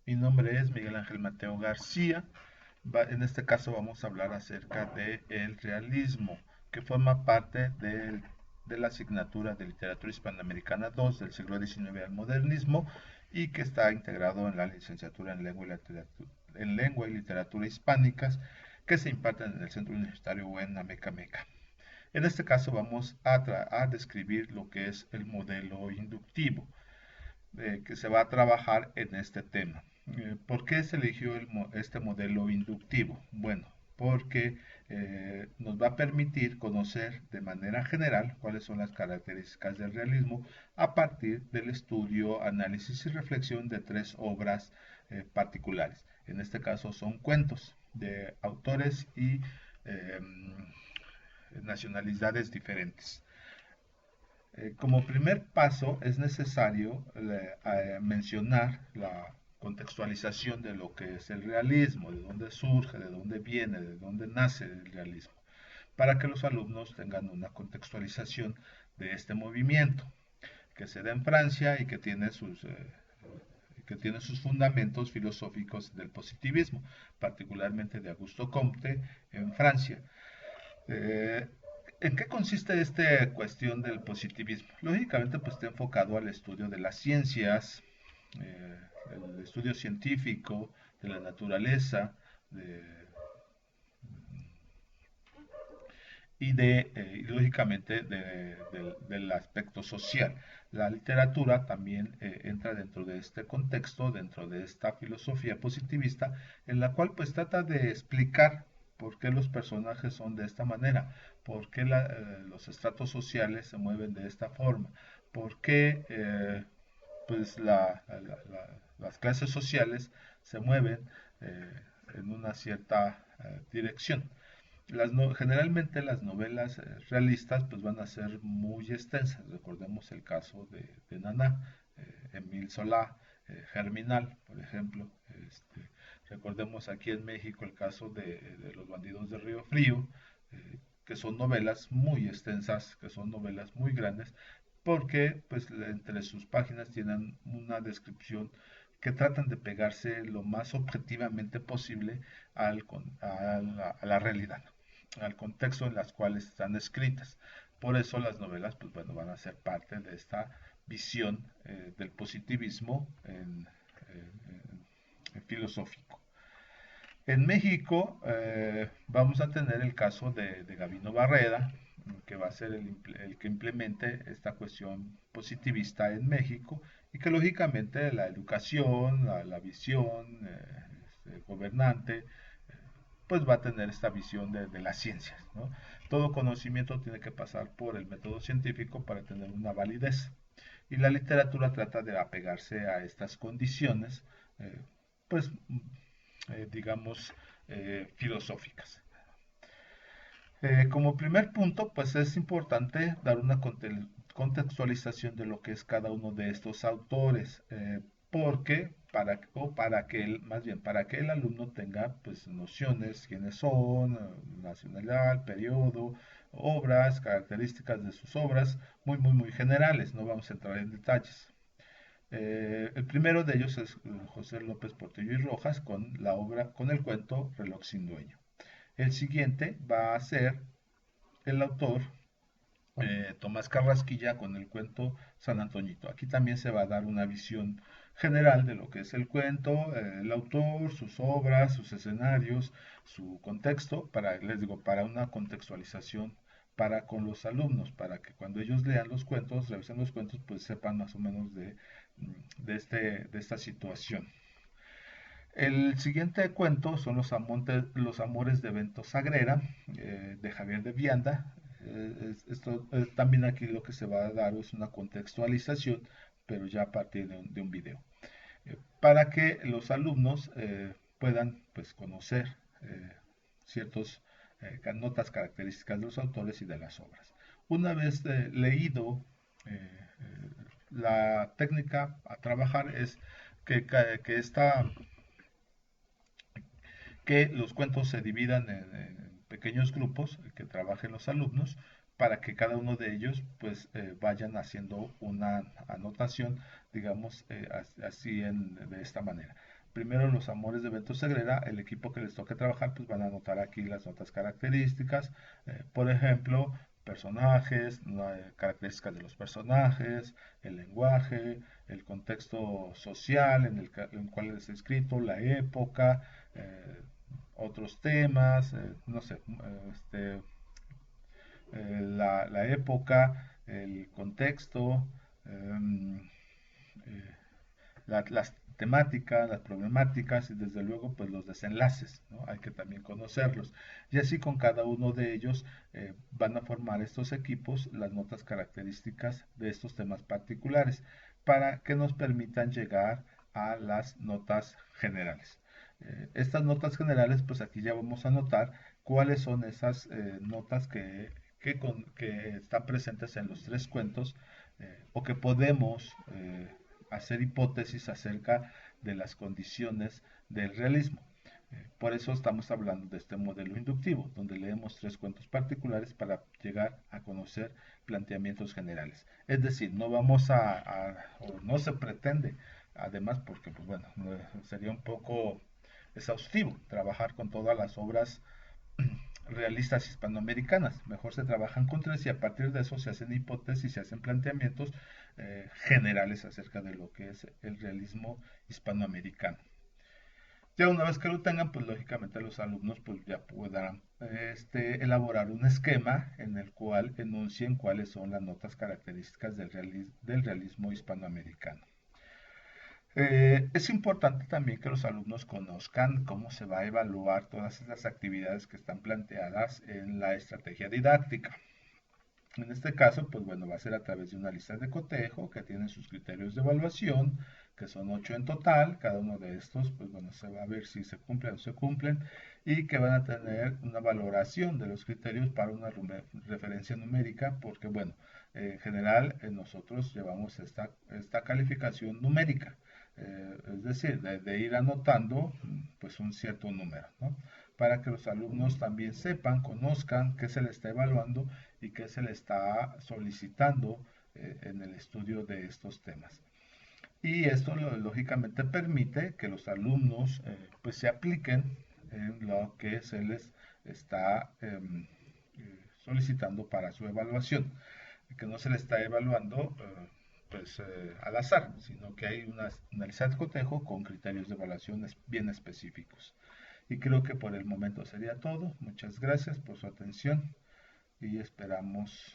Mi nombre es Miguel Ángel Mateo García. En este caso vamos a hablar acerca del realismo, que forma parte de la asignatura de Literatura Hispanoamericana 2 del siglo XIX al modernismo y que está integrado en la licenciatura en lengua y literatura hispánicas que se imparten en el Centro Universitario UEN Amecameca. En este caso vamos a describir lo que es el modelo inductivo que se va a trabajar en este tema. ¿Por qué se eligió este modelo inductivo? Bueno, porque nos va a permitir conocer de manera general cuáles son las características del realismo a partir del estudio, análisis y reflexión de tres obras particulares. En este caso son cuentos de autores y nacionalidades diferentes. Como primer paso es necesario mencionar la contextualización de lo que es el realismo, de dónde surge, de dónde viene, de dónde nace el realismo, para que los alumnos tengan una contextualización de este movimiento que se da en Francia y que tiene sus fundamentos filosóficos del positivismo, particularmente de Augusto Comte en Francia. Eh, ¿En qué consiste esta cuestión del positivismo? Lógicamente, pues está enfocado al estudio de las ciencias, eh, el estudio científico de la naturaleza de, lógicamente, del aspecto social. La literatura también entra dentro de este contexto, dentro de esta filosofía positivista, en la cual pues trata de explicar por qué los personajes son de esta manera, por qué los estratos sociales se mueven de esta forma, por qué pues las clases sociales se mueven eh, en una cierta dirección. Generalmente las novelas realistas pues van a ser muy extensas. Recordemos el caso de Naná, Emile Solá, Germinal, por ejemplo. Recordemos aquí en México el caso de Los bandidos de Río Frío, que son novelas muy extensas, que son novelas muy grandes, porque pues entre sus páginas tienen una descripción que tratan de pegarse lo más objetivamente posible a la realidad, al contexto en las cuales están escritas. Por eso las novelas pues, bueno, van a ser parte de esta visión del positivismo filosófico. En México vamos a tener el caso de Gabino Barreda, que va a ser el que implemente esta cuestión positivista en México y que lógicamente la educación, la visión gobernante, pues va a tener esta visión de las ciencias, ¿no? Todo conocimiento tiene que pasar por el método científico para tener una validez. Y la literatura trata de apegarse a estas condiciones, eh, pues, digamos, filosóficas. Como primer punto, pues es importante dar una contextualización de lo que es cada uno de estos autores, porque para que más bien para que el alumno tenga pues nociones quiénes son, nacionalidad, periodo, obras, características de sus obras, muy generales, no vamos a entrar en detalles. El primero de ellos es José López Portillo y Rojas con el cuento Reloj sin dueño. El siguiente va a ser el autor Tomás Carrasquilla con el cuento San Antoñito. Aquí también se va a dar una visión general de lo que es el cuento, el autor, sus obras, sus escenarios, su contexto, les digo, para una contextualización para con los alumnos, para que cuando ellos lean los cuentos, revisen los cuentos, pues sepan más o menos de esta situación. El siguiente cuento son los amores de Bento Sagrera, de Javier de Vianda. También aquí lo que se va a dar es una contextualización, pero ya a partir de un video, para que los alumnos puedan pues, conocer ciertas notas características de los autores y de las obras. Una vez leído la técnica a trabajar es que que los cuentos se dividan en pequeños grupos que trabajen los alumnos para que cada uno de ellos pues vayan haciendo una anotación, digamos, así de esta manera. Primero los amores de Bento Segrera, el equipo que les toque trabajar, pues van a anotar aquí las notas características, por ejemplo, personajes, características de los personajes, el lenguaje, el contexto social en el cual es escrito, la época, otros temas, no sé, la época, el contexto, em, eh, las temáticas, las problemáticas y desde luego pues los desenlaces, ¿no? Hay que también conocerlos. Y así con cada uno de ellos van a formar estos equipos las notas características de estos temas particulares para que nos permitan llegar a las notas generales. Estas notas generales, pues aquí ya vamos a notar cuáles son esas notas que están presentes en los tres cuentos o que podemos hacer hipótesis acerca de las condiciones del realismo. Por eso estamos hablando de este modelo inductivo, donde leemos tres cuentos particulares para llegar a conocer planteamientos generales. Es decir, no vamos o no se pretende, además porque, pues bueno, sería un poco exhaustivo trabajar con todas las obras realistas hispanoamericanas. Mejor se trabajan con tres y a partir de eso se hacen hipótesis, se hacen planteamientos generales acerca de lo que es el realismo hispanoamericano. Ya una vez que lo tengan, pues lógicamente los alumnos pues ya puedan elaborar un esquema en el cual enuncien cuáles son las notas características del realismo hispanoamericano. Es importante también que los alumnos conozcan cómo se va a evaluar todas esas actividades que están planteadas en la estrategia didáctica. En este caso, pues bueno, va a ser a través de una lista de cotejo que tiene sus criterios de evaluación, que son 8 en total. Cada uno de estos, pues bueno, se va a ver si se cumplen o no se cumplen y que van a tener una valoración de los criterios para una referencia numérica, porque bueno, en general nosotros llevamos esta calificación numérica, es decir, de ir anotando pues un cierto número, ¿no? Para que los alumnos también sepan, conozcan qué se les está evaluando y qué se le está solicitando en el estudio de estos temas. Y esto lógicamente permite que los alumnos pues se apliquen en lo que se les está solicitando para su evaluación, que no se le está evaluando pues al azar, sino que hay una lista de cotejo con criterios de evaluación bien específicos. Y creo que por el momento sería todo. Muchas gracias por su atención y esperamos